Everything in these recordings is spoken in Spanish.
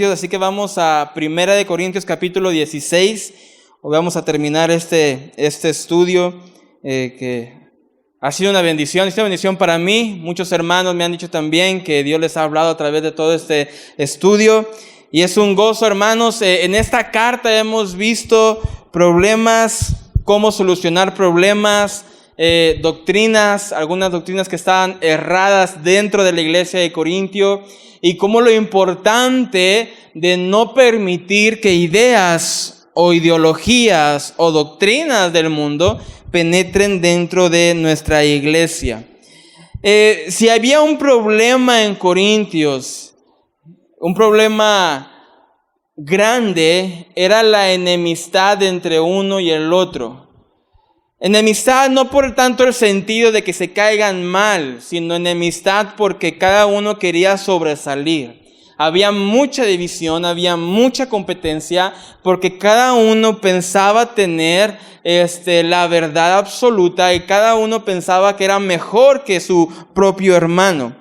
Así que vamos a 1 Corintios capítulo 16. Hoy vamos a terminar este estudio que ha sido una bendición. Es una bendición para mí. Muchos hermanos me han dicho también que Dios les ha hablado a través de todo este estudio. Y es un gozo, hermanos. En esta carta hemos visto problemas, cómo solucionar problemas, doctrinas, algunas doctrinas que estaban erradas dentro de la iglesia de Corintio, y cómo lo importante de no permitir que ideas o ideologías o doctrinas del mundo penetren dentro de nuestra iglesia. Si había un problema en Corintios, un problema grande, era la enemistad entre uno y el otro. Enemistad no por tanto el sentido de que se caigan mal, sino enemistad porque cada uno quería sobresalir. Había mucha división, había mucha competencia, porque cada uno pensaba tener la verdad absoluta y cada uno pensaba que era mejor que su propio hermano.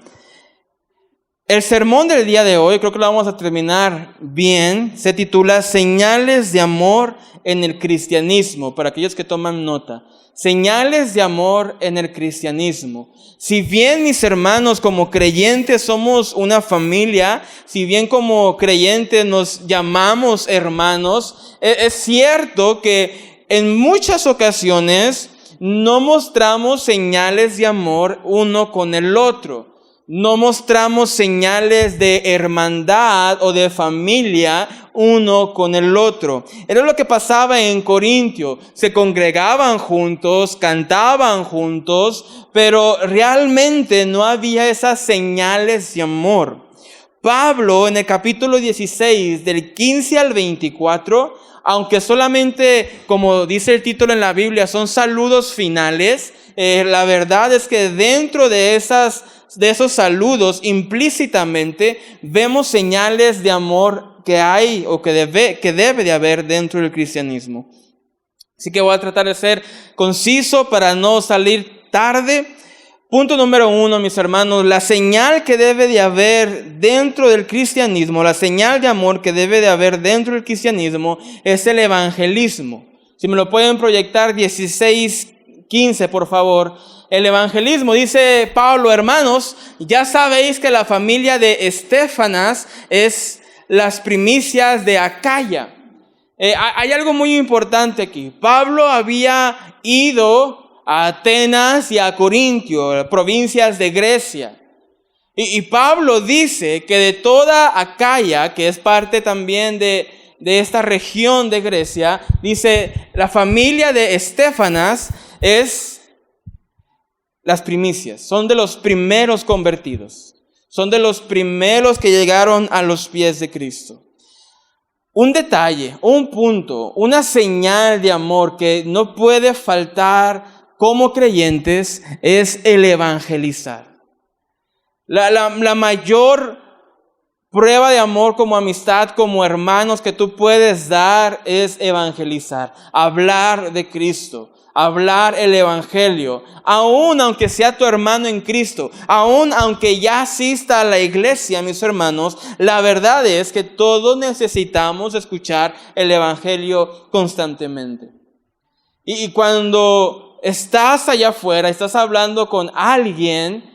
El sermón del día de hoy, creo que lo vamos a terminar bien, se titula Señales de amor en el cristianismo, para aquellos que toman nota. Señales de amor en el cristianismo. Si bien, mis hermanos, como creyentes somos una familia, si bien como creyentes nos llamamos hermanos, es cierto que en muchas ocasiones no mostramos señales de amor uno con el otro. No mostramos señales de hermandad o de familia uno con el otro. Era lo que pasaba en Corintio. Se congregaban juntos, cantaban juntos, pero realmente no había esas señales de amor. Pablo, en el capítulo 16, del 15 al 24, aunque solamente, como dice el título en la Biblia, son saludos finales, la verdad es que dentro de esos saludos, implícitamente, vemos señales de amor que hay o que debe de haber dentro del cristianismo. Así que voy a tratar de ser conciso para no salir tarde. Punto número 1, mis hermanos, la señal que debe de haber dentro del cristianismo, la señal de amor que debe de haber dentro del cristianismo es el evangelismo. Si me lo pueden proyectar 16:15, por favor. El evangelismo, dice Pablo, hermanos, ya sabéis que la familia de Estefanas es las primicias de Acaya. Hay algo muy importante aquí. Pablo había ido a Atenas y a Corintio, provincias de Grecia. Y Pablo dice que de toda Acaya, que es parte también de esta región de Grecia, dice, la familia de Estefanas es las primicias, son de los primeros convertidos, son de los primeros que llegaron a los pies de Cristo. Un detalle, un punto, una señal de amor que no puede faltar como creyentes es el evangelizar. La mayor prueba de amor como amistad, como hermanos que tú puedes dar es evangelizar, hablar de Cristo. Hablar el evangelio, aún aunque sea tu hermano en Cristo, aún aunque ya asista a la iglesia, mis hermanos, la verdad es que todos necesitamos escuchar el evangelio constantemente. Y cuando estás allá afuera, estás hablando con alguien,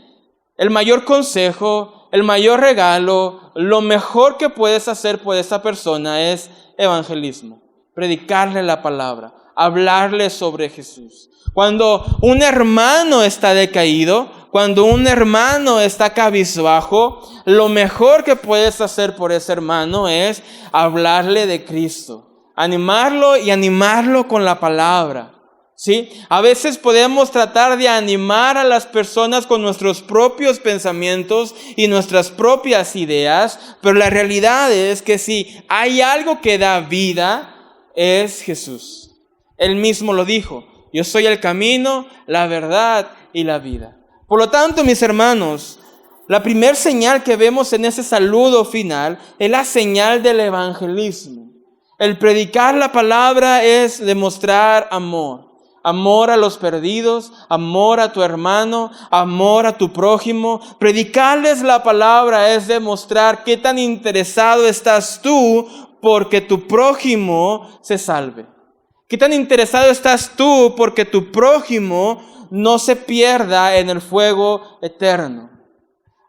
el mayor consejo, el mayor regalo, lo mejor que puedes hacer por esa persona es evangelismo, predicarle la palabra. Hablarle sobre Jesús. Cuando un hermano está decaído, cuando un hermano está cabizbajo, lo mejor que puedes hacer por ese hermano es hablarle de Cristo, animarlo y animarlo con la palabra. ¿Sí? A veces podemos tratar de animar a las personas con nuestros propios pensamientos y nuestras propias ideas, pero la realidad es que si hay algo que da vida, es Jesús. Él mismo lo dijo, yo soy el camino, la verdad y la vida. Por lo tanto, mis hermanos, la primera señal que vemos en ese saludo final es la señal del evangelismo. El predicar la palabra es demostrar amor. amor a los perdidos, amor a tu hermano, amor a tu prójimo. Predicarles la palabra es demostrar qué tan interesado estás tú porque tu prójimo se salve. Qué tan interesado estás tú porque tu prójimo no se pierda en el fuego eterno.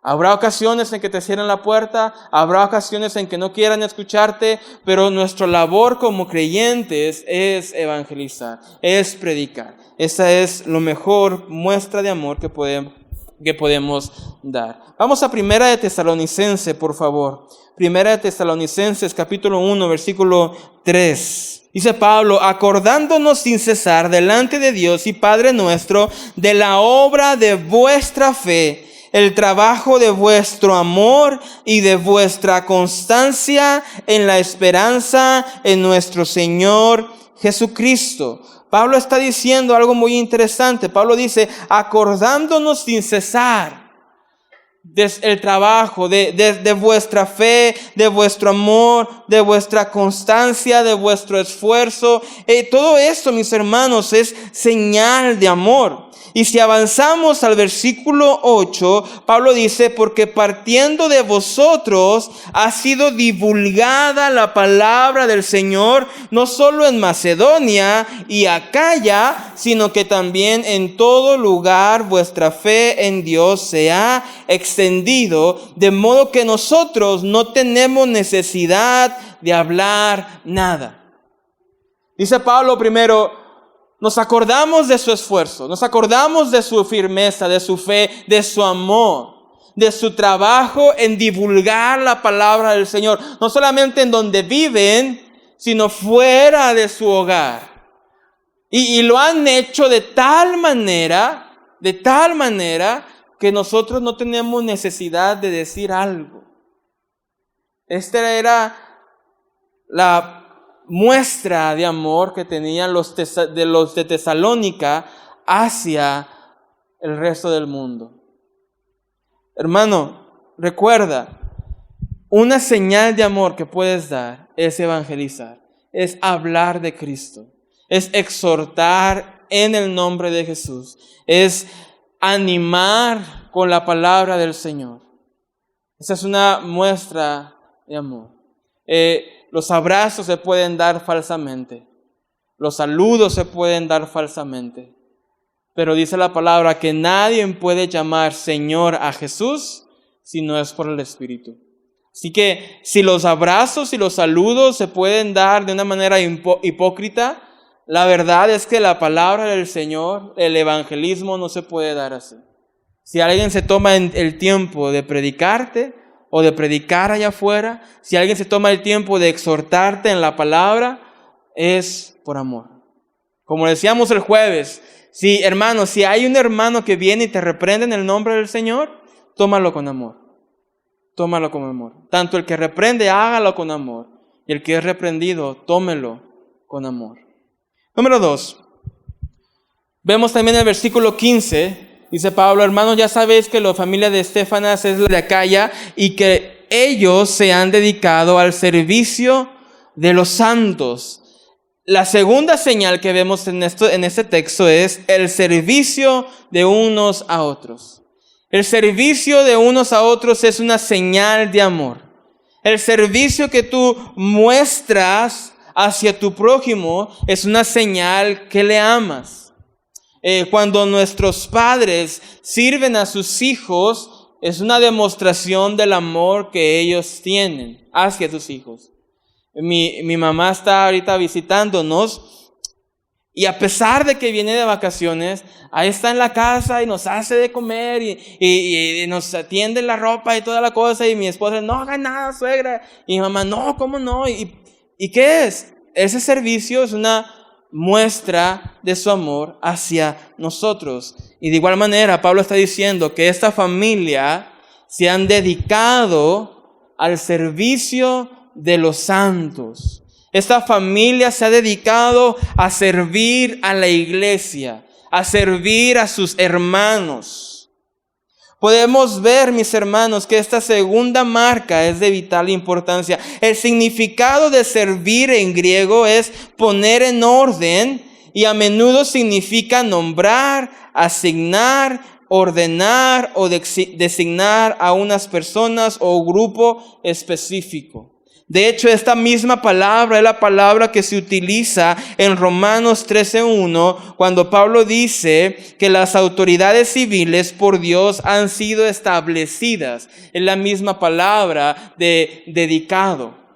Habrá ocasiones en que te cierren la puerta, habrá ocasiones en que no quieran escucharte, pero nuestra labor como creyentes es evangelizar, es predicar. Esa es la mejor muestra de amor que podemos dar. Vamos a Primera de Tesalonicenses, por favor. Primera de Tesalonicenses, capítulo 1, versículo 3. Dice Pablo: acordándonos sin cesar delante de Dios y Padre nuestro de la obra de vuestra fe, el trabajo de vuestro amor y de vuestra constancia en la esperanza en nuestro Señor Jesucristo. Pablo está diciendo algo muy interesante. Pablo dice, acordándonos sin cesar el trabajo de vuestra fe, de vuestro amor, de vuestra constancia, de vuestro esfuerzo. Todo esto, mis hermanos, es señal de amor. Y si avanzamos al versículo 8, Pablo dice, porque partiendo de vosotros ha sido divulgada la palabra del Señor, no solo en Macedonia y Acaya, sino que también en todo lugar vuestra fe en Dios se ha extendido, de modo que nosotros no tenemos necesidad de hablar nada. Dice Pablo primero, nos acordamos de su esfuerzo, nos acordamos de su firmeza, de su fe, de su amor, de su trabajo en divulgar la palabra del Señor, no solamente en donde viven, sino fuera de su hogar. Y lo han hecho de tal manera que nosotros no tenemos necesidad de decir algo. Esta era la muestra de amor que tenían los de Tesalónica hacia el resto del mundo. Hermano, recuerda, una señal de amor que puedes dar es evangelizar, es hablar de Cristo, es exhortar en el nombre de Jesús, es animar con la palabra del Señor. Esa es una muestra de amor. Los abrazos se pueden dar falsamente. Los saludos se pueden dar falsamente. Pero dice la palabra que nadie puede llamar Señor a Jesús si no es por el Espíritu. Así que si los abrazos y los saludos se pueden dar de una manera hipócrita, la verdad es que la palabra del Señor, el evangelismo, no se puede dar así. Si alguien se toma el tiempo de predicarte, o de predicar allá afuera, si alguien se toma el tiempo de exhortarte en la palabra, es por amor. Como decíamos el jueves, si hay un hermano que viene y te reprende en el nombre del Señor, tómalo con amor. Tómalo con amor. Tanto el que reprende, hágalo con amor. Y el que es reprendido, tómelo con amor. Número 2. Vemos también el versículo 15. Dice Pablo, hermanos, ya sabéis que la familia de Estéfanas es la de Acaya y que ellos se han dedicado al servicio de los santos. La segunda señal que vemos en este texto es el servicio de unos a otros. El servicio de unos a otros es una señal de amor. El servicio que tú muestras hacia tu prójimo es una señal que le amas. Cuando nuestros padres sirven a sus hijos, es una demostración del amor que ellos tienen hacia sus hijos. Mi mamá está ahorita visitándonos y a pesar de que viene de vacaciones, ahí está en la casa y nos hace de comer y nos atiende la ropa y toda la cosa. Y mi esposa, no haga nada, suegra. Y mi mamá, no, ¿cómo no? ¿Y qué es? Ese servicio es una muestra de su amor hacia nosotros. Y de igual manera, Pablo está diciendo que esta familia se han dedicado al servicio de los santos. Esta familia se ha dedicado a servir a la iglesia, a servir a sus hermanos. Podemos ver, mis hermanos, que esta segunda marca es de vital importancia. El significado de servir en griego es poner en orden y a menudo significa nombrar, asignar, ordenar o designar a unas personas o grupo específico. De hecho, esta misma palabra es la palabra que se utiliza en Romanos 13:1, cuando Pablo dice que las autoridades civiles por Dios han sido establecidas. Es la misma palabra de dedicado.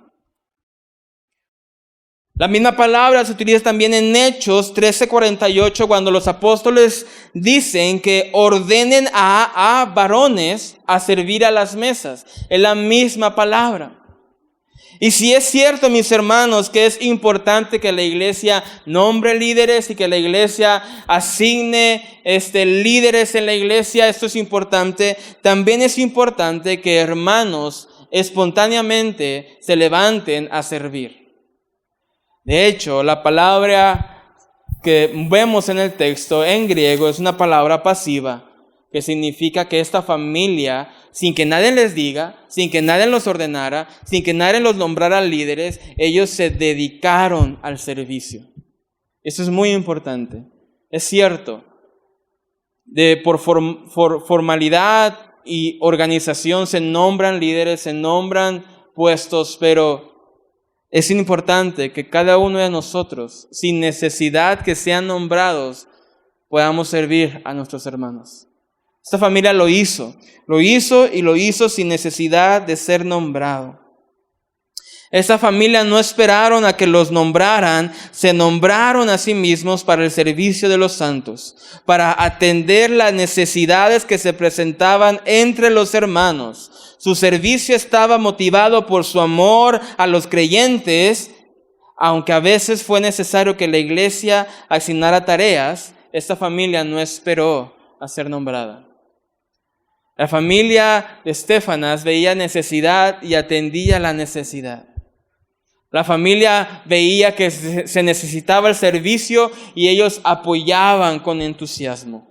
La misma palabra se utiliza también en Hechos 13:48, cuando los apóstoles dicen que ordenen a varones a servir a las mesas. Es la misma palabra. Y si es cierto, mis hermanos, que es importante que la iglesia nombre líderes y que la iglesia asigne líderes en la iglesia, esto es importante, también es importante que hermanos espontáneamente se levanten a servir. De hecho, la palabra que vemos en el texto en griego es una palabra pasiva, que significa que esta familia, sin que nadie les diga, sin que nadie los ordenara, sin que nadie los nombrara líderes, ellos se dedicaron al servicio. Eso es muy importante. Es cierto, por formalidad y organización se nombran líderes, se nombran puestos, pero es importante que cada uno de nosotros, sin necesidad que sean nombrados, podamos servir a nuestros hermanos. Esta familia lo hizo sin necesidad de ser nombrado. Esta familia no esperaron a que los nombraran, se nombraron a sí mismos para el servicio de los santos, para atender las necesidades que se presentaban entre los hermanos. Su servicio estaba motivado por su amor a los creyentes, aunque a veces fue necesario que la iglesia asignara tareas. Esta familia no esperó a ser nombrada. La familia de Estéfanas veía necesidad y atendía la necesidad. La familia veía que se necesitaba el servicio y ellos apoyaban con entusiasmo.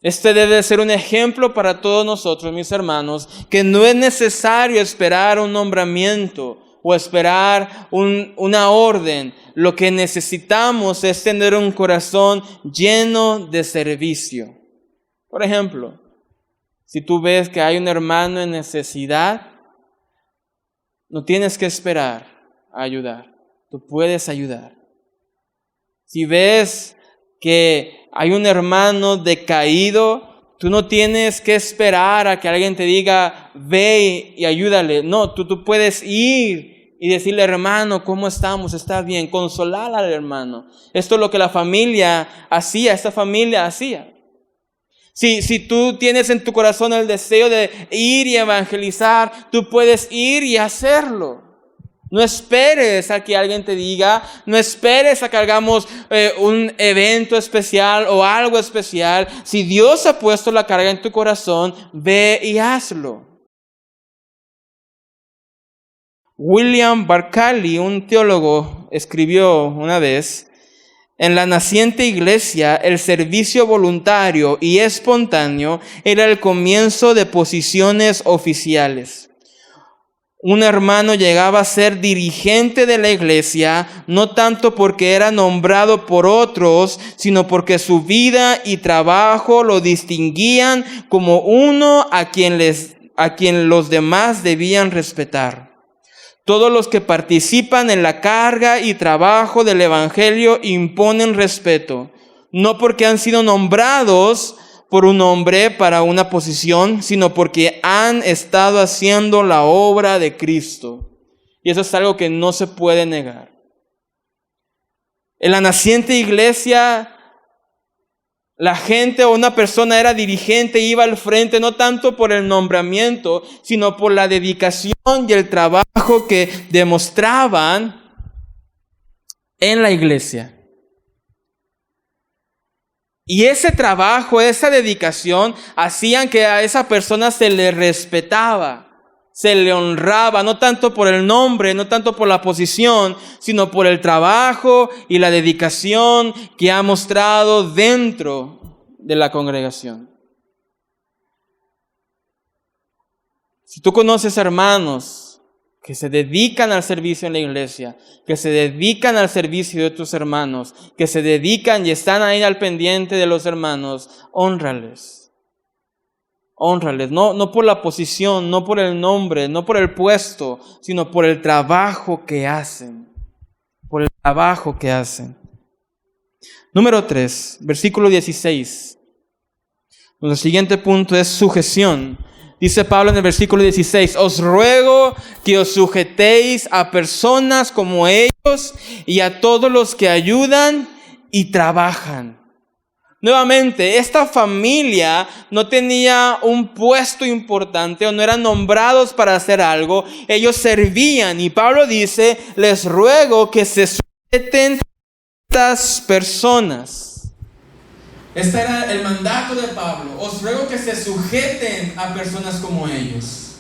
Este debe ser un ejemplo para todos nosotros, mis hermanos, que no es necesario esperar un nombramiento o esperar una orden. Lo que necesitamos es tener un corazón lleno de servicio. Por ejemplo, si tú ves que hay un hermano en necesidad, no tienes que esperar a ayudar. Tú puedes ayudar. Si ves que hay un hermano decaído, tú no tienes que esperar a que alguien te diga, ve y ayúdale. No, tú puedes ir y decirle, hermano, ¿cómo estamos? ¿Está bien? Consolar al hermano. Esto es lo que la familia hacía, esta familia hacía. Si tú tienes en tu corazón el deseo de ir y evangelizar, tú puedes ir y hacerlo. No esperes a que alguien te diga, no esperes a que hagamos un evento especial o algo especial. Si Dios ha puesto la carga en tu corazón, ve y hazlo. William Barclay, un teólogo, escribió una vez: en la naciente iglesia, el servicio voluntario y espontáneo era el comienzo de posiciones oficiales. Un hermano llegaba a ser dirigente de la iglesia, no tanto porque era nombrado por otros, sino porque su vida y trabajo lo distinguían como uno a quien los demás debían respetar. Todos los que participan en la carga y trabajo del evangelio imponen respeto, no porque han sido nombrados por un hombre para una posición, sino porque han estado haciendo la obra de Cristo. Y eso es algo que no se puede negar. En la naciente iglesia, la gente o una persona era dirigente, iba al frente, no tanto por el nombramiento, sino por la dedicación y el trabajo que demostraban en la iglesia. Y ese trabajo, esa dedicación, hacían que a esa persona se le respetaba, se le honraba, no tanto por el nombre, no tanto por la posición, sino por el trabajo y la dedicación que ha mostrado dentro de la congregación. Si tú conoces hermanos que se dedican al servicio en la iglesia, que se dedican al servicio de tus hermanos, que se dedican y están ahí al pendiente de los hermanos, hónrales. Hónrales, no por la posición, no por el nombre, no por el puesto, sino por el trabajo que hacen. Por el trabajo que hacen. Número 3, versículo 16. Nuestro siguiente punto es sujeción. Dice Pablo en el versículo 16, os ruego que os sujetéis a personas como ellos y a todos los que ayudan y trabajan. Nuevamente, esta familia no tenía un puesto importante o no eran nombrados para hacer algo. Ellos servían y Pablo dice, les ruego que se sujeten a estas personas. Este era el mandato de Pablo. Os ruego que se sujeten a personas como ellos.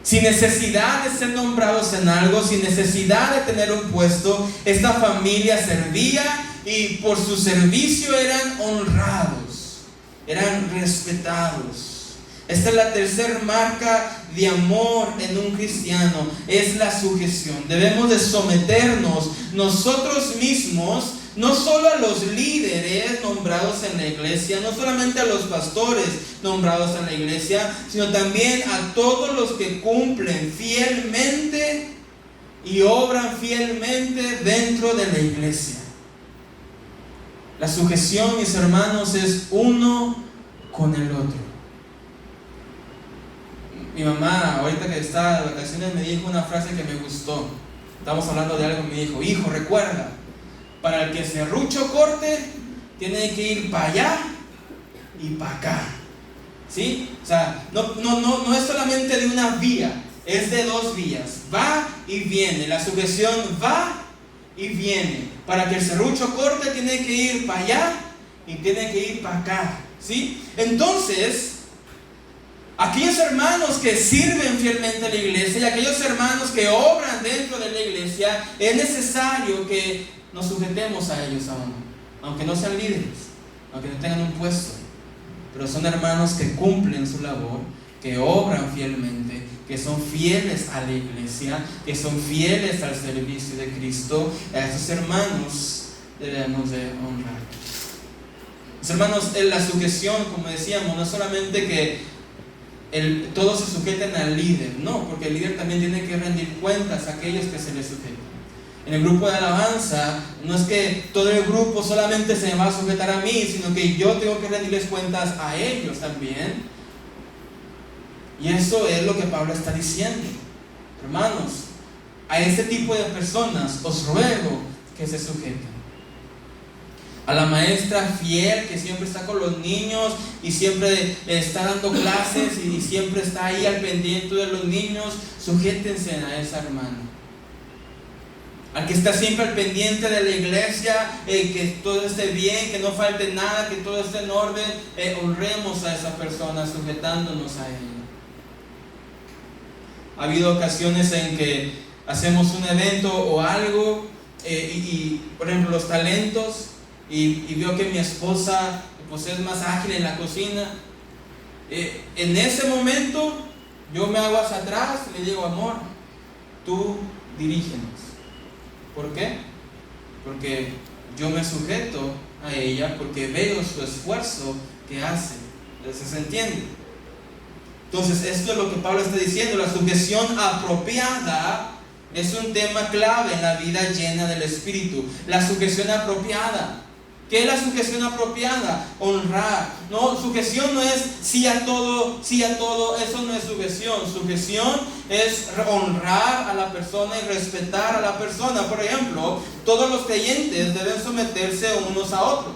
Sin necesidad de ser nombrados en algo, sin necesidad de tener un puesto, esta familia servía y por su servicio eran honrados, eran respetados. Esta es la tercera marca de amor en un cristiano, es la sujeción. Debemos de someternos nosotros mismos, no solo a los líderes nombrados en la iglesia, no solamente a los pastores nombrados en la iglesia, sino también a todos los que cumplen fielmente y obran fielmente dentro de la iglesia. La sujeción, mis hermanos, es uno con el otro. Mi mamá, ahorita que estaba de vacaciones, me dijo una frase que me gustó. Estamos hablando de algo y me dijo, hijo, recuerda, para el que serrucho corte, tiene que ir para allá y para acá. ¿Sí? O sea, no es solamente de una vía, es de dos vías. Va y viene. La sujeción va y viene. Para que el serrucho corte, tiene que ir para allá y tiene que ir para acá. ¿Sí? Entonces, aquellos hermanos que sirven fielmente a la iglesia y aquellos hermanos que obran dentro de la iglesia, es necesario que nos sujetemos a ellos aún, aunque no sean líderes, aunque no tengan un puesto, pero son hermanos que cumplen su labor, que obran fielmente, que son fieles a la iglesia, que son fieles al servicio de Cristo. A esos hermanos debemos de honrar. Los hermanos, en la sujeción, como decíamos, no es solamente que todos se sujeten al líder, no, porque el líder también tiene que rendir cuentas a aquellos que se le sujetan. En el grupo de alabanza, no es que todo el grupo solamente se me va a sujetar a mí, sino que yo tengo que rendirles cuentas a ellos también. Y eso es lo que Pablo está diciendo. Hermanos, a este tipo de personas os ruego que se sujeten. A la maestra fiel que siempre está con los niños y siempre está dando clases y siempre está ahí al pendiente de los niños, sujétense a esa hermana. Al que está siempre al pendiente de la iglesia, que todo esté bien, que no falte nada, que todo esté en orden, honremos a esa persona sujetándonos a ella. Ha habido ocasiones en que hacemos un evento o algo y por ejemplo los talentos y veo que mi esposa pues es más ágil en la cocina. En ese momento yo me hago hacia atrás y le digo, amor, tú dirígenos. ¿Por qué? Porque yo me sujeto a ella, porque veo su esfuerzo que hace. ¿Se entiende? Entonces, esto es lo que Pablo está diciendo. La sujeción apropiada es un tema clave en la vida llena del Espíritu. La sujeción apropiada. ¿Qué es la sujeción apropiada? Honrar. No, sujeción no es sí a todo, eso no es sujeción. Sujeción es honrar a la persona y respetar a la persona. Por ejemplo, todos los creyentes deben someterse unos a otros.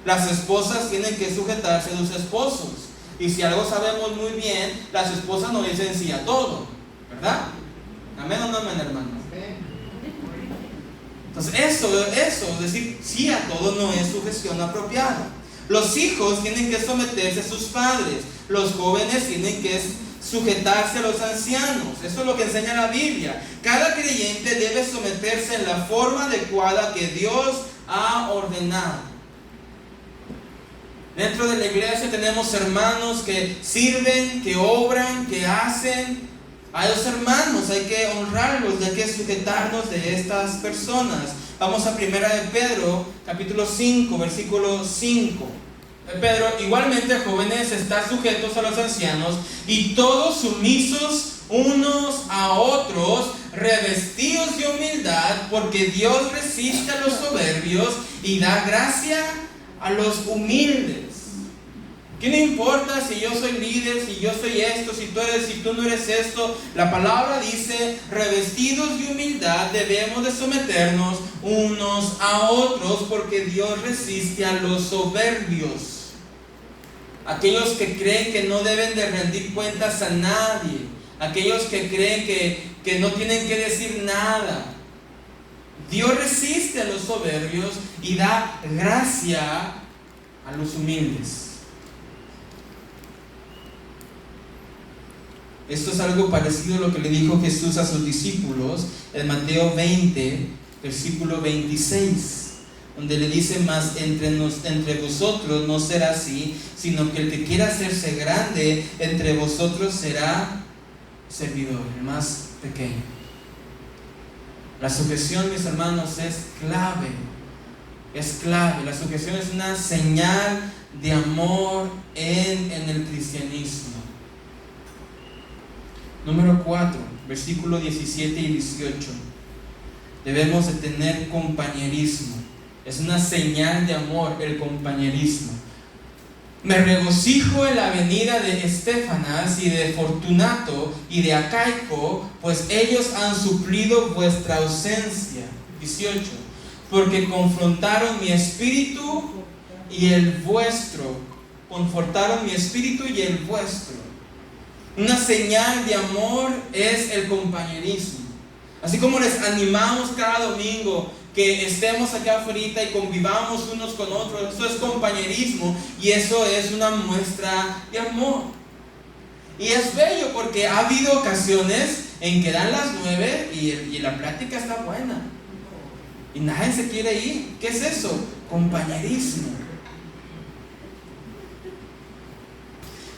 Las esposas tienen que sujetarse a sus esposos. Y si algo sabemos muy bien, las esposas no dicen sí a todo, ¿verdad? Amén o no amén, hermanos. Entonces eso, decir sí a todo no es sujeción apropiada. Los hijos tienen que someterse a sus padres. Los jóvenes tienen que sujetarse a los ancianos. Eso es lo que enseña la Biblia. Cada creyente debe someterse en la forma adecuada que Dios ha ordenado. Dentro de la iglesia tenemos hermanos que sirven, que obran, que hacen a los hermanos, hay que honrarlos, hay que sujetarnos de estas personas. Vamos a Primera de Pedro, capítulo 5, versículo 5. Pedro, igualmente jóvenes, estad sujetos a los ancianos y todos sumisos unos a otros, revestidos de humildad, porque Dios resiste a los soberbios y da gracia a los humildes. ¿Qué no importa si yo soy líder, si yo soy esto, si tú no eres esto? La palabra dice, revestidos de humildad debemos de someternos unos a otros, porque Dios resiste a los soberbios. Aquellos que creen que no deben de rendir cuentas a nadie, aquellos que creen que no tienen que decir nada. Dios resiste a los soberbios y da gracia a los humildes. Esto es algo parecido a lo que le dijo Jesús a sus discípulos en Mateo 20, versículo 26. Donde le dice, más entre vosotros no será así, sino que el que quiera hacerse grande entre vosotros será servidor, el más pequeño. La sujeción, mis hermanos, es clave. Es clave. La sujeción es una señal de amor en el cristianismo. Número 4, versículo 17 y 18. Debemos de tener compañerismo. Es una señal de amor el compañerismo. Me regocijo en la venida de Estéfanas y de Fortunato y de Acaico, pues ellos han suplido vuestra ausencia. 18. Porque confrontaron mi espíritu y el vuestro. Confortaron mi espíritu y el vuestro. Una señal de amor es el compañerismo. Así como les animamos cada domingo que estemos acá afuera y convivamos unos con otros, eso es compañerismo y eso es una muestra de amor. Y es bello porque ha habido ocasiones en que dan las 9 y la plática está buena y nadie se quiere ir. ¿Qué es eso? Compañerismo.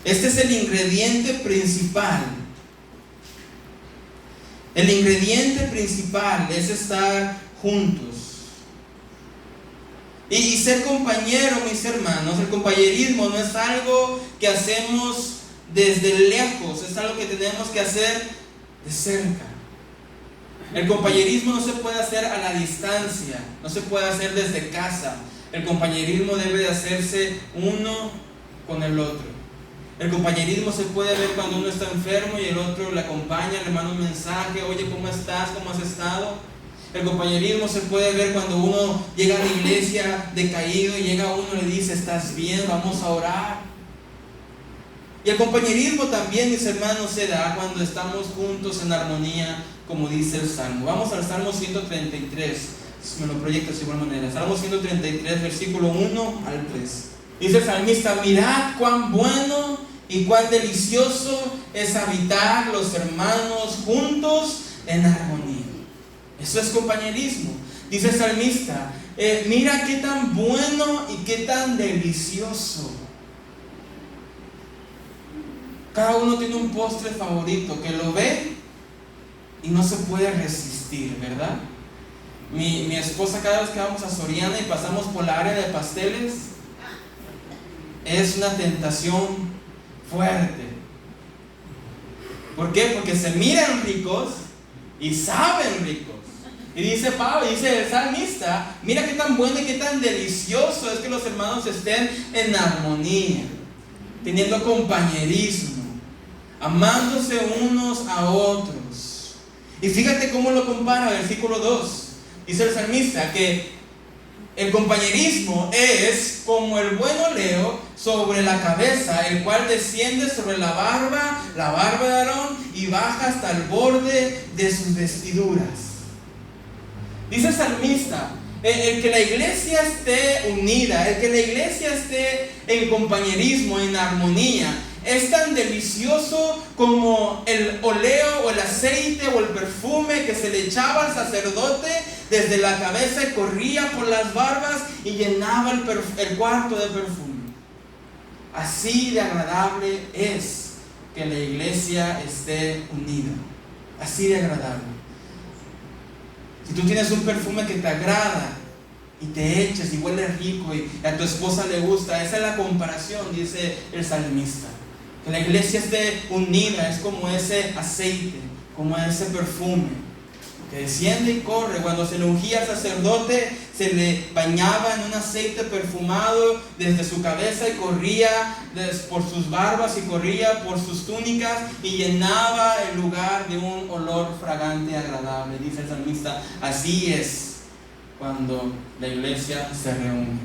Este es el ingrediente principal. El ingrediente principal es estar juntos. Y ser compañero, mis hermanos, el compañerismo no es algo que hacemos desde lejos, es algo que tenemos que hacer de cerca. El compañerismo no se puede hacer a la distancia, no se puede hacer desde casa. El compañerismo debe de hacerse uno con el otro. El compañerismo se puede ver cuando uno está enfermo y el otro le acompaña, le manda un mensaje, oye, ¿cómo estás? ¿Cómo has estado? El compañerismo se puede ver cuando uno llega a la iglesia decaído y llega uno y le dice, ¿estás bien? Vamos a orar. Y el compañerismo también, mis hermanos, se da cuando estamos juntos en armonía, como dice el Salmo. Vamos al Salmo 133, si me lo proyectas de igual manera. Salmo 133, versículo 1 al 3. Dice el salmista, mirad cuán bueno y cuán delicioso es habitar los hermanos juntos en armonía. Eso es compañerismo. Dice el salmista, mira qué tan bueno y qué tan delicioso. Cada uno tiene un postre favorito que lo ve y no se puede resistir, ¿verdad? Mi esposa, cada vez que vamos a Soriana y pasamos por la área de pasteles, es una tentación fuerte. ¿Por qué? Porque se miran ricos y saben ricos. Y dice Pablo, dice el salmista, mira qué tan bueno y qué tan delicioso es que los hermanos estén en armonía, teniendo compañerismo, amándose unos a otros. Y fíjate cómo lo compara, versículo 2. Dice el salmista que el compañerismo es como el buen óleo sobre la cabeza, el cual desciende sobre la barba de Aarón, y baja hasta el borde de sus vestiduras. Dice el salmista, el que la iglesia esté unida, el que la iglesia esté en compañerismo, en armonía, es tan delicioso como el oleo o el aceite o el perfume que se le echaba al sacerdote desde la cabeza y corría por las barbas y llenaba el cuarto de perfume. Así de agradable es que la iglesia esté unida, así de agradable. Si tú tienes un perfume que te agrada y te echas y huele rico y a tu esposa le gusta, esa es la comparación, dice el salmista. Que la iglesia esté unida es como ese aceite, como ese perfume que desciende y corre. Cuando se le ungía al sacerdote, se le bañaba en un aceite perfumado desde su cabeza y corría por sus barbas y corría por sus túnicas y llenaba el lugar de un olor fragante y agradable. Dice el salmista, así es cuando la iglesia se reúne.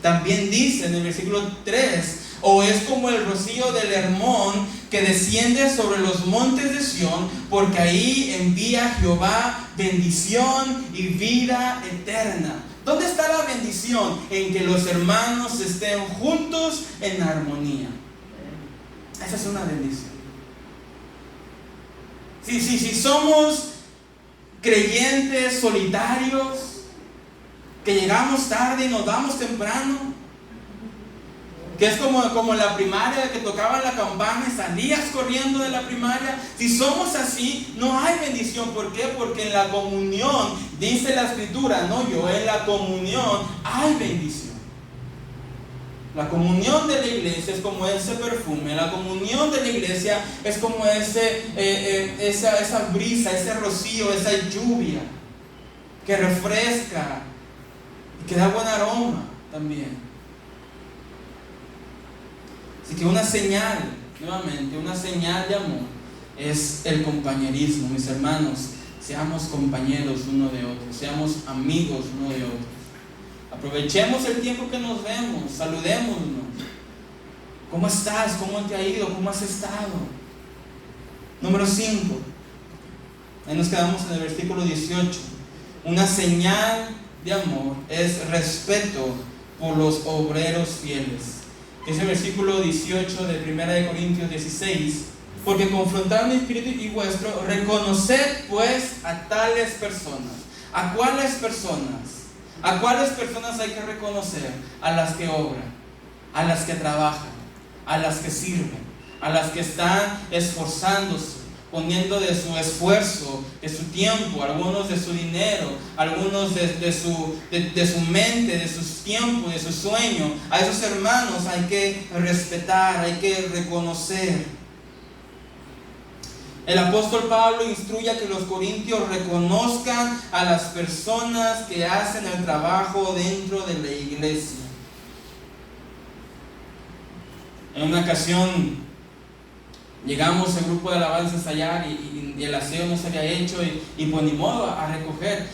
También dice en el versículo 3, o es como el rocío del Hermón que desciende sobre los montes de Sión, porque ahí envía Jehová bendición y vida eterna. ¿Dónde está la bendición? En que los hermanos estén juntos en armonía. Esa es una bendición. Si somos creyentes solitarios, que llegamos tarde y nos vamos temprano, que es como la primaria, que tocaban la campana y salías corriendo de la primaria. Si somos así, no hay bendición. ¿Por qué? Porque en la comunión, dice la Escritura, en la comunión hay bendición. La comunión de la iglesia es como ese perfume. La comunión de la iglesia es como esa brisa, ese rocío, esa lluvia que refresca y que da buen aroma también. Así que una señal, nuevamente, una señal de amor es el compañerismo. Mis hermanos, seamos compañeros uno de otro, seamos amigos uno de otro. Aprovechemos el tiempo que nos vemos, saludémonos. ¿Cómo estás? ¿Cómo te ha ido? ¿Cómo has estado? Número 5. Ahí nos quedamos en el versículo 18. Una señal de amor es respeto por los obreros fieles. Es el versículo 18 de 1 Corintios 16. Porque confrontad mi espíritu y vuestro, reconoced pues a tales personas. ¿A cuáles personas? ¿A cuáles personas hay que reconocer? A las que obran, a las que trabajan, a las que sirven, a las que están esforzándose, poniendo de su esfuerzo, de su tiempo, algunos de su dinero, algunos de su mente, de su tiempo, de su sueño. A esos hermanos hay que respetar, hay que reconocer. El apóstol Pablo instruye a que los corintios reconozcan a las personas que hacen el trabajo dentro de la iglesia. En una ocasión llegamos el grupo de alabanza a ensayar y el aseo no se había hecho y pues ni modo a recoger.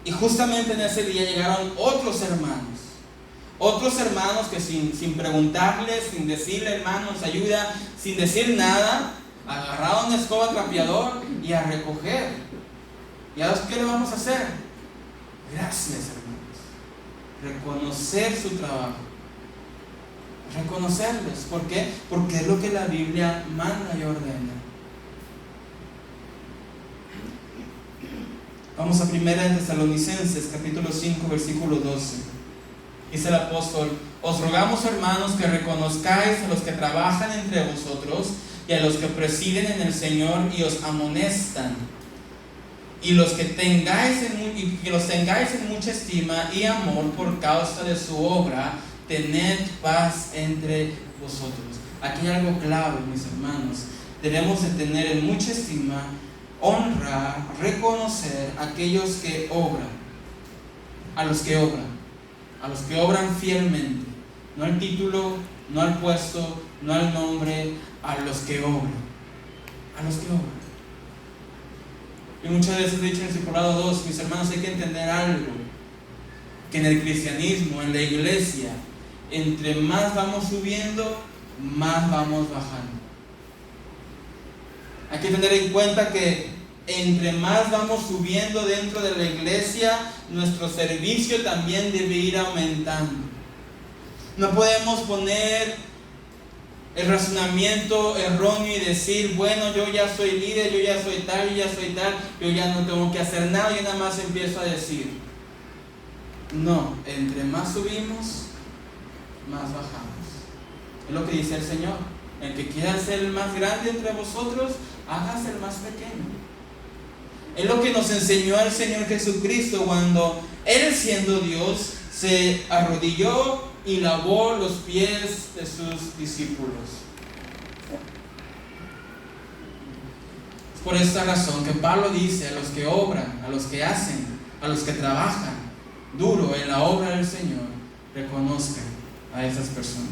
Y justamente en ese día llegaron otros hermanos que sin preguntarles, sin decirle hermanos ayuda, sin decir nada, agarraron una escoba trapeador y a recoger. ¿Y ahora qué le vamos a hacer? Gracias, hermanos. Reconocer su trabajo. Reconocerles. ¿Por qué? Porque es lo que la Biblia manda y ordena. Vamos a 1 Tesalonicenses capítulo 5 versículo 12. Dice el apóstol: os rogamos, hermanos, que reconozcáis a los que trabajan entre vosotros y a los que presiden en el Señor y os amonestan, y los que los tengáis en mucha estima y amor por causa de su obra. Tened paz entre vosotros. Aquí hay algo clave, mis hermanos. Debemos de tener en mucha estima, honrar, reconocer a aquellos que obran, a los que obran fielmente. No al título, no al puesto, no al nombre, a los que obran. A los que obran. Y muchas veces he dicho en el discipulado 2, mis hermanos, hay que entender algo. Que en el cristianismo, en la iglesia, entre más vamos subiendo, más vamos bajando. Hay que tener en cuenta que entre más vamos subiendo dentro de la iglesia, nuestro servicio también debe ir aumentando. No podemos poner el razonamiento erróneo y decir, bueno, yo ya soy líder, yo ya soy tal, yo ya no tengo que hacer nada, yo nada más empiezo a decir. No, entre más subimos, más bajamos. Es lo que dice el Señor. El que quiera ser el más grande entre vosotros, hágase el más pequeño. Es lo que nos enseñó el Señor Jesucristo cuando Él, siendo Dios, se arrodilló y lavó los pies de sus discípulos. Es por esta razón que Pablo dice a los que obran, a los que hacen, a los que trabajan duro en la obra del Señor, reconozcan a esas personas.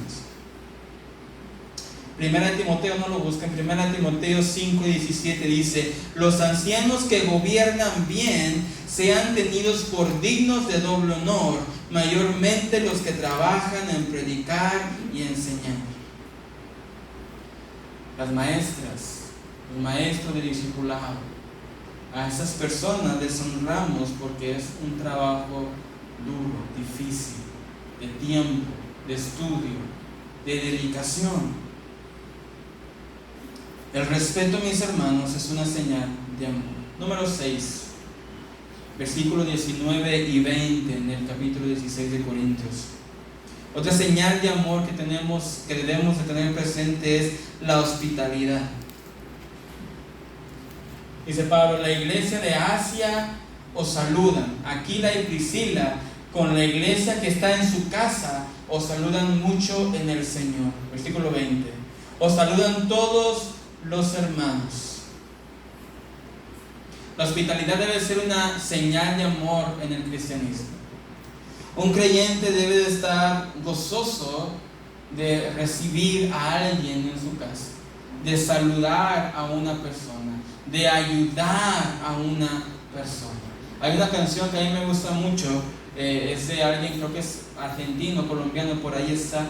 Primera de Timoteo, no lo busquen, Primera de Timoteo 5:17 dice: los ancianos que gobiernan bien sean tenidos por dignos de doble honor, mayormente los que trabajan en predicar y enseñar. Las maestras, los maestros de discipulado, a esas personas les honramos porque es un trabajo duro, difícil, de tiempo, de estudio, de dedicación. El respeto, mis hermanos, es una señal de amor. Número 6, versículos 19 y 20 en el capítulo 16 de Corintios. Otra señal de amor que debemos de tener presente es la hospitalidad. Dice Pablo: la iglesia de Asia os saludan. Aquila y Priscila, con la iglesia que está en su casa, os saludan mucho en el Señor. Versículo 20. Os saludan todos los hermanos. La hospitalidad debe ser una señal de amor en el cristianismo. Un creyente debe de estar gozoso de recibir a alguien en su casa, de saludar a una persona, de ayudar a una persona. Hay una canción que a mí me gusta mucho, es de alguien, creo que es argentino, colombiano, por ahí está,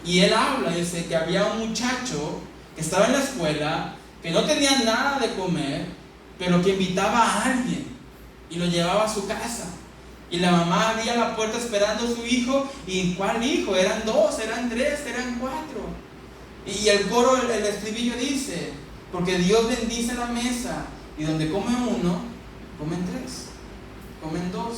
y él habla, dice que había un muchacho que estaba en la escuela, que no tenía nada de comer, pero que invitaba a alguien y lo llevaba a su casa. Y la mamá abría la puerta esperando a su hijo. ¿Y cuál hijo? Eran 2, eran 3, eran 4. Y el coro, el estribillo dice: porque Dios bendice la mesa, y donde come uno, comen 3, comen 2.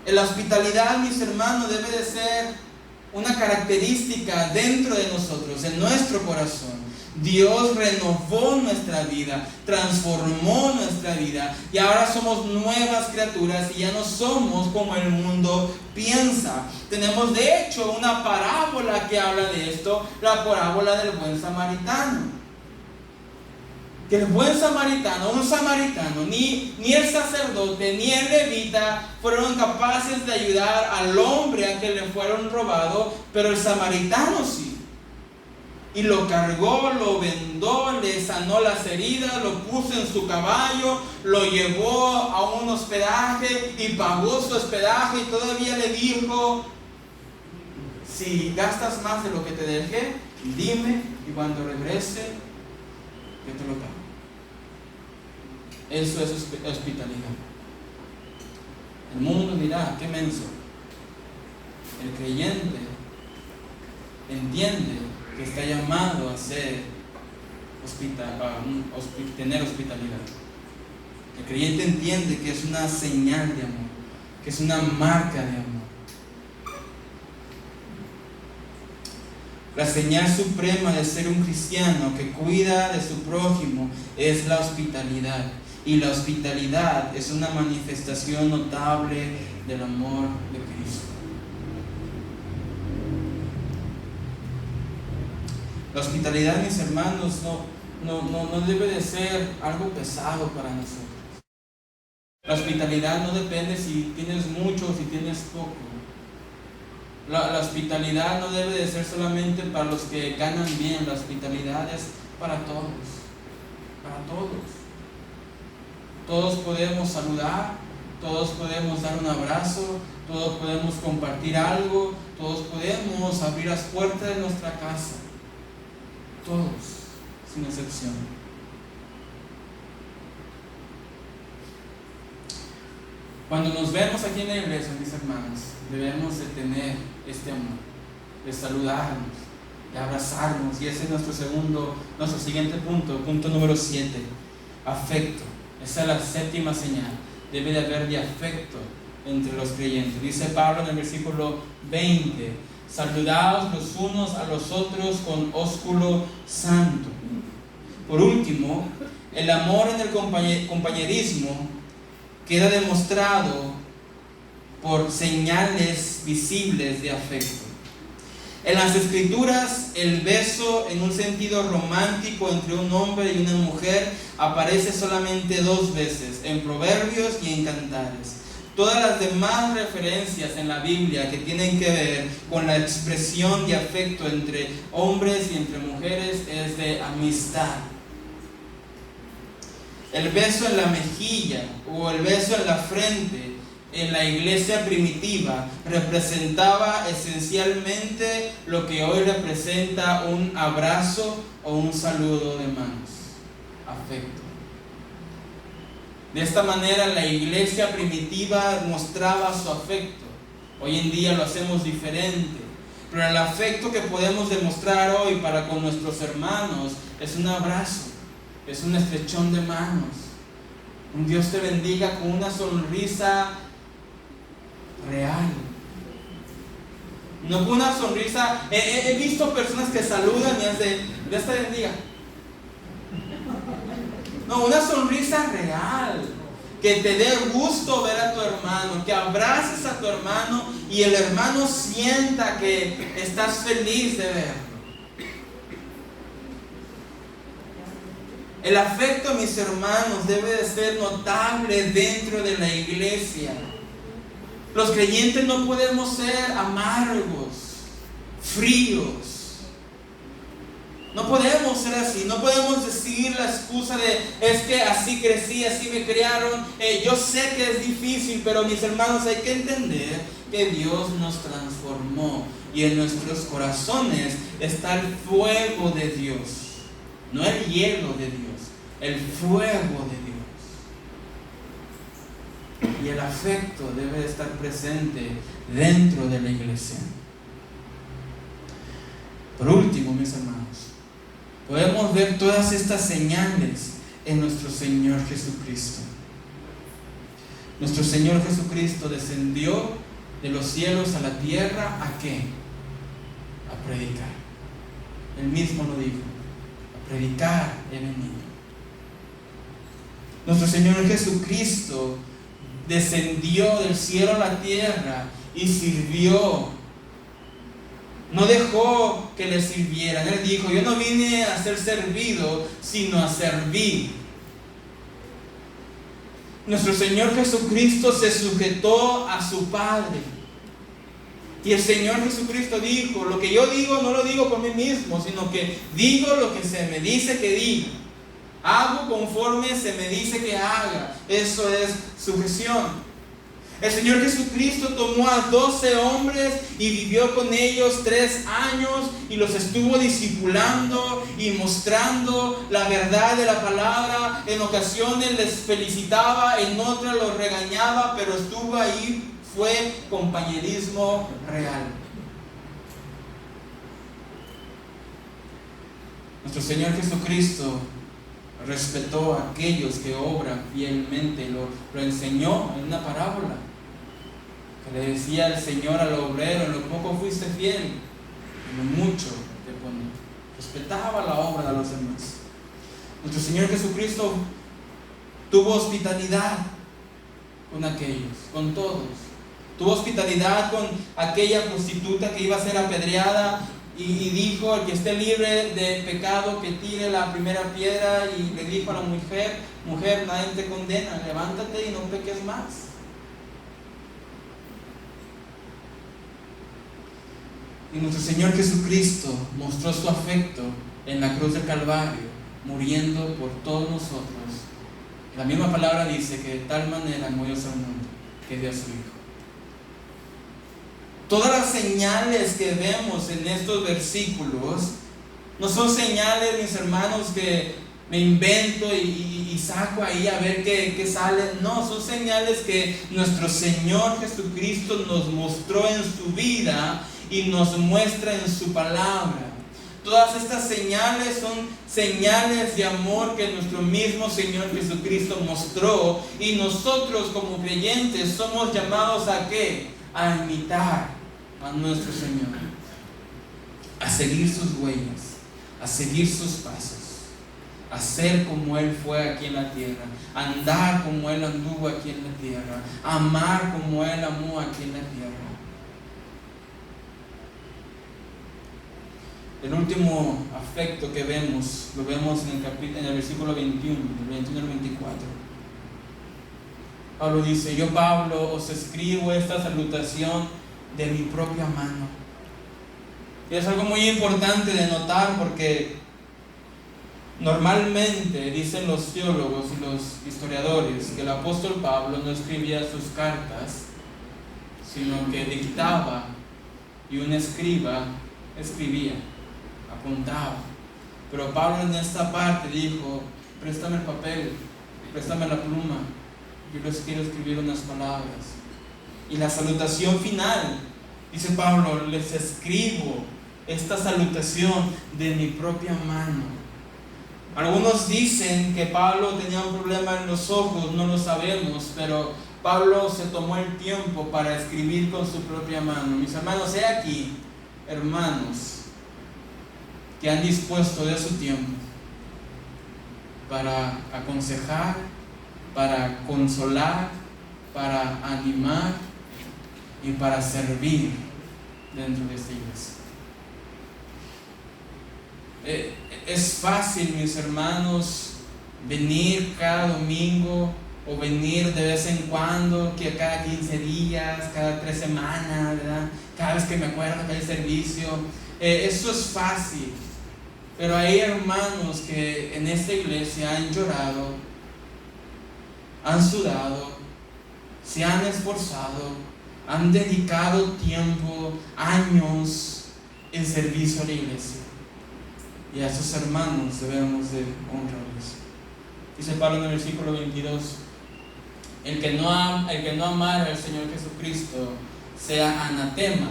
La hospitalidad, mis hermanos, debe de ser una característica dentro de nosotros, en nuestro corazón. Dios renovó nuestra vida, transformó nuestra vida, y ahora somos nuevas criaturas y ya no somos como el mundo piensa. Tenemos de hecho una parábola que habla de esto, la parábola del buen samaritano. Que el buen samaritano, un samaritano, ni el sacerdote ni el levita fueron capaces de ayudar al hombre a que le fueron robado, pero el samaritano sí. Y lo cargó, lo vendó, le sanó las heridas, lo puso en su caballo, lo llevó a un hospedaje y pagó su hospedaje, y todavía le dijo: si gastas más de lo que te dejé, dime, y cuando regrese, que te lo pago. Eso es hospitalidad. El mundo dirá: qué menso. El creyente entiende que está llamado a ser tener hospitalidad. El creyente entiende que es una señal de amor, que es una marca de amor. La señal suprema de ser un cristiano que cuida de su prójimo es la hospitalidad. Y la hospitalidad es una manifestación notable del amor de Cristo. La hospitalidad, mis hermanos, no debe de ser algo pesado para nosotros. La hospitalidad no depende si tienes mucho o si tienes poco. La hospitalidad no debe de ser solamente para los que ganan bien. La hospitalidad es para todos. Para todos. Todos podemos saludar, todos podemos dar un abrazo, todos podemos compartir algo, todos podemos abrir las puertas de nuestra casa. Todos, sin excepción. Cuando nos vemos aquí en la iglesia, mis hermanos, debemos de tener este amor, de saludarnos, de abrazarnos, y ese es nuestro siguiente punto número 7, afecto. Esa es la séptima señal. Debe de haber de afecto entre los creyentes. Dice Pablo en el versículo 20: Saludaos los unos a los otros con ósculo santo. Por último, el amor en el compañerismo queda demostrado por señales visibles de afecto. En las Escrituras, el beso en un sentido romántico entre un hombre y una mujer aparece solamente 2 veces, en Proverbios y en Cantares. Todas las demás referencias en la Biblia que tienen que ver con la expresión de afecto entre hombres y entre mujeres es de amistad. El beso en la mejilla o el beso en la frente en la iglesia primitiva representaba esencialmente lo que hoy representa un abrazo o un saludo de manos, afecto. De esta manera la iglesia primitiva mostraba su afecto. Hoy en día lo hacemos diferente, pero el afecto que podemos demostrar hoy para con nuestros hermanos es un abrazo, es un estrechón de manos. Un Dios te bendiga con una sonrisa real. No con una sonrisa. He visto personas que saludan y hacen, Dios te bendiga. No, una sonrisa real. Que te dé gusto ver a tu hermano, que abraces a tu hermano y el hermano sienta que estás feliz de verlo. El afecto, mis hermanos, debe de ser notable dentro de la iglesia. Los creyentes no podemos ser amargos, fríos. No podemos ser así. No podemos decir la excusa de es que así crecí, así me criaron. Yo sé que es difícil, pero mis hermanos, hay que entender que Dios nos transformó y en nuestros corazones está el fuego de Dios, no el hielo de Dios, el fuego de Dios. Y el afecto debe estar presente dentro de la iglesia. Por último, mis hermanos, podemos ver todas estas señales en nuestro Señor Jesucristo. Nuestro Señor Jesucristo descendió de los cielos a la tierra, ¿a qué? A predicar. Él mismo lo dijo, a predicar he venido. Nuestro Señor Jesucristo descendió del cielo a la tierra y sirvió. No dejó que le sirvieran. Él dijo, yo no vine a ser servido, sino a servir. Nuestro Señor Jesucristo se sujetó a su Padre. Y el Señor Jesucristo dijo, lo que yo digo no lo digo por mí mismo, sino que digo lo que se me dice que diga. Hago conforme se me dice que haga. Eso es sujeción. El Señor Jesucristo tomó a 12 hombres y vivió con ellos 3 años y los estuvo discipulando y mostrando la verdad de la palabra. En ocasiones les felicitaba, en otras los regañaba, pero estuvo ahí, fue compañerismo real. Nuestro Señor Jesucristo respetó a aquellos que obran fielmente, lo enseñó en una parábola. Que le decía el Señor al obrero, en lo poco fuiste fiel, en lo mucho te pondré. Respetaba la obra de los demás. Nuestro Señor Jesucristo tuvo hospitalidad con aquellos, con todos. Tuvo hospitalidad con aquella prostituta que iba a ser apedreada y dijo, el que esté libre de pecado que tire la primera piedra, y le dijo a la mujer, mujer, nadie te condena, levántate y no peques más. Y nuestro Señor Jesucristo mostró su afecto en la cruz del Calvario, muriendo por todos nosotros. La misma palabra dice que de tal manera amó Dios al mundo que dio a su Hijo. Todas las señales que vemos en estos versículos no son señales, mis hermanos, que me invento y saco ahí a ver qué sale. No, son señales que nuestro Señor Jesucristo nos mostró en su vida y nos muestra en su palabra. Todas estas señales son señales de amor que nuestro mismo Señor Jesucristo mostró, y nosotros como creyentes somos llamados ¿a qué? A imitar a nuestro Señor. a seguir sus huellas, a seguir sus pasos, a ser como Él fue aquí en la tierra, a andar como Él anduvo aquí en la tierra, a amar como Él amó aquí en la tierra. El último afecto que vemos, lo vemos en el versículo 21, del 21 al 24. Pablo dice: yo, Pablo, os escribo esta salutación de mi propia mano. Y es algo muy importante de notar, porque normalmente dicen los teólogos y los historiadores que el apóstol Pablo no escribía sus cartas, sino que dictaba, y un escriba escribía, apuntaba. Pero Pablo en esta parte dijo: préstame el papel, préstame la pluma, yo les quiero escribir unas palabras. Y la salutación final, dice Pablo: les escribo esta salutación de mi propia mano. Algunos dicen que Pablo tenía un problema en los ojos, no lo sabemos, pero Pablo se tomó el tiempo para escribir con su propia mano. Mis hermanos, he aquí hermanos que han dispuesto de su tiempo para aconsejar, para consolar, para animar y para servir dentro de esta iglesia. Es fácil, mis hermanos, venir cada domingo o venir de vez en cuando, que cada 15 días, cada 3 semanas, ¿verdad? Cada vez que me acuerdo que hay servicio. Eso es fácil. Pero hay hermanos que en esta iglesia han llorado, han sudado, se han esforzado, han dedicado tiempo, años en servicio a la iglesia. Y a esos hermanos debemos de honrarlos. Dice Pablo en el versículo 22: el que no amara al Señor Jesucristo sea anatema,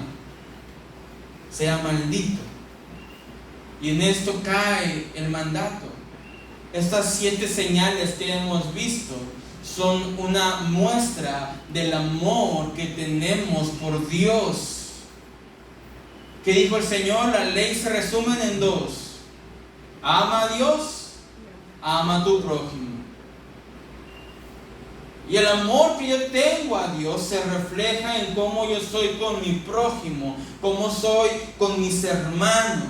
sea maldito. Y en esto cae el mandato. Estas 7 señales que hemos visto son una muestra del amor que tenemos por Dios. ¿Qué dijo el Señor? La ley se resume en 2: ama a Dios, ama a tu prójimo. Y el amor que yo tengo a Dios se refleja en cómo yo soy con mi prójimo, cómo soy con mis hermanos.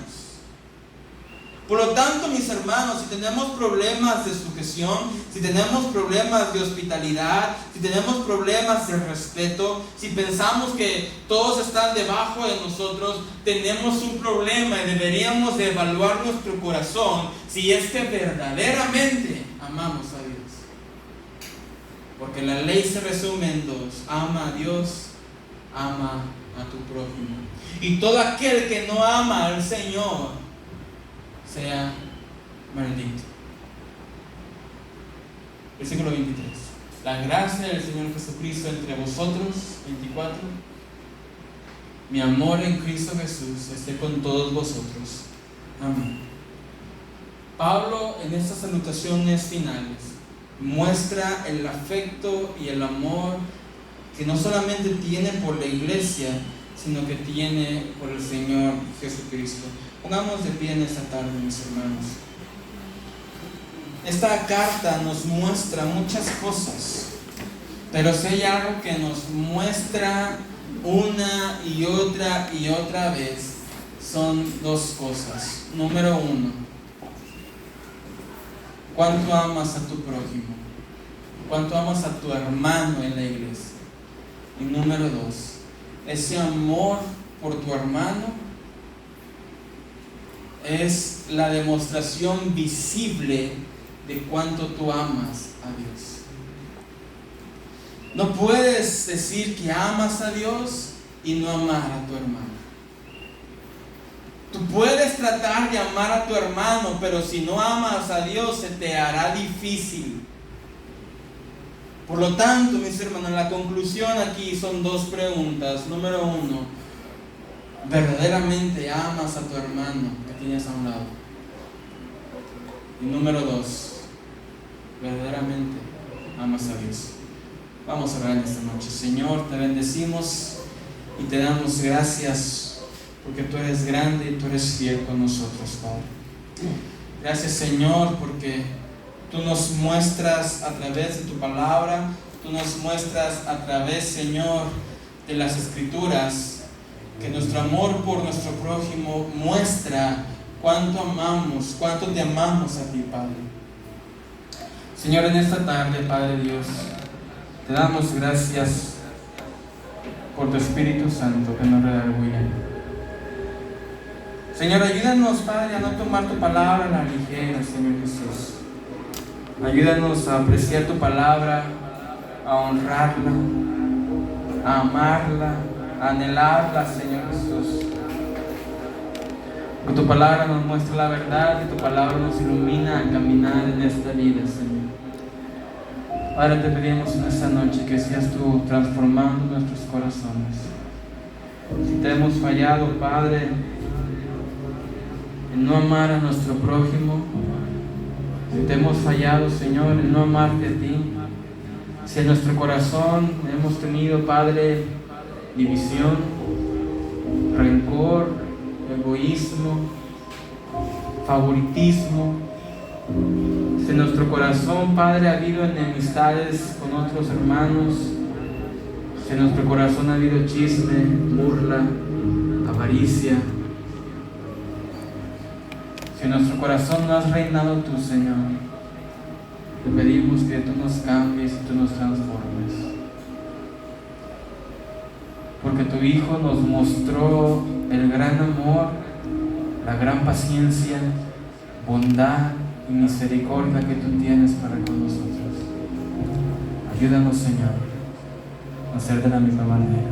Por lo tanto, mis hermanos, si tenemos problemas de sujeción, si tenemos problemas de hospitalidad, si tenemos problemas de respeto, si pensamos que todos están debajo de nosotros, tenemos un problema y deberíamos de evaluar nuestro corazón si es que verdaderamente amamos a Dios. Porque la ley se resume en 2: ama a Dios, ama a tu prójimo. Y todo aquel que no ama al Señor sea maldito. Versículo 23: la gracia del Señor Jesucristo entre vosotros. 24: mi amor en Cristo Jesús esté con todos vosotros. Amén. Pablo en estas salutaciones finales muestra el afecto y el amor que no solamente tiene por la iglesia, sino que tiene por el Señor Jesucristo. Pongamos de pie en esta tarde, mis hermanos. Esta carta nos muestra muchas cosas, pero si hay algo que nos muestra una y otra vez, son 2 cosas. Número 1, ¿cuánto amas a tu prójimo? ¿Cuánto amas a tu hermano en la iglesia? Y número 2, ese amor por tu hermano es la demostración visible de cuánto tú amas a Dios. No puedes decir que amas a Dios y no amar a tu hermano. Tú puedes tratar de amar a tu hermano, pero si no amas a Dios se te hará difícil. Por lo tanto, mis hermanos, la conclusión aquí son 2 preguntas. Número 1, ¿verdaderamente amas a tu hermano que tienes a un lado? Y número 2, ¿verdaderamente amas a Dios? Vamos a orar en esta noche. Señor, te bendecimos y te damos gracias porque tú eres grande y tú eres fiel con nosotros, Padre. Gracias, Señor, porque tú nos muestras a través de tu palabra, tú nos muestras a través, Señor, de las Escrituras, que nuestro amor por nuestro prójimo muestra cuánto amamos, cuánto te amamos a ti, Padre. Señor, en esta tarde, Padre Dios, te damos gracias por tu Espíritu Santo que nos redarguye. Señor, ayúdanos, Padre, a no tomar tu palabra a la ligera, Señor Jesús. Ayúdanos a apreciar tu palabra, a honrarla, a amarla, a anhelarla, Señor Jesús. Que tu palabra nos muestra la verdad y tu palabra nos ilumina a caminar en esta vida, Señor. Padre, te pedimos en esta noche que seas tú transformando nuestros corazones. Si te hemos fallado, Padre, en no amar a nuestro prójimo, si te hemos fallado, Señor, en no amarte a ti, si en nuestro corazón hemos tenido, Padre, división, rencor, egoísmo, favoritismo, si en nuestro corazón, Padre, ha habido enemistades con otros hermanos, si en nuestro corazón ha habido chisme, burla, avaricia, si en nuestro corazón no has reinado tú, Señor, te pedimos que tú nos cambies y tú nos transformes. Porque tu Hijo nos mostró el gran amor, la gran paciencia, bondad y misericordia que tú tienes para con nosotros. Ayúdanos, Señor, a ser de la misma manera.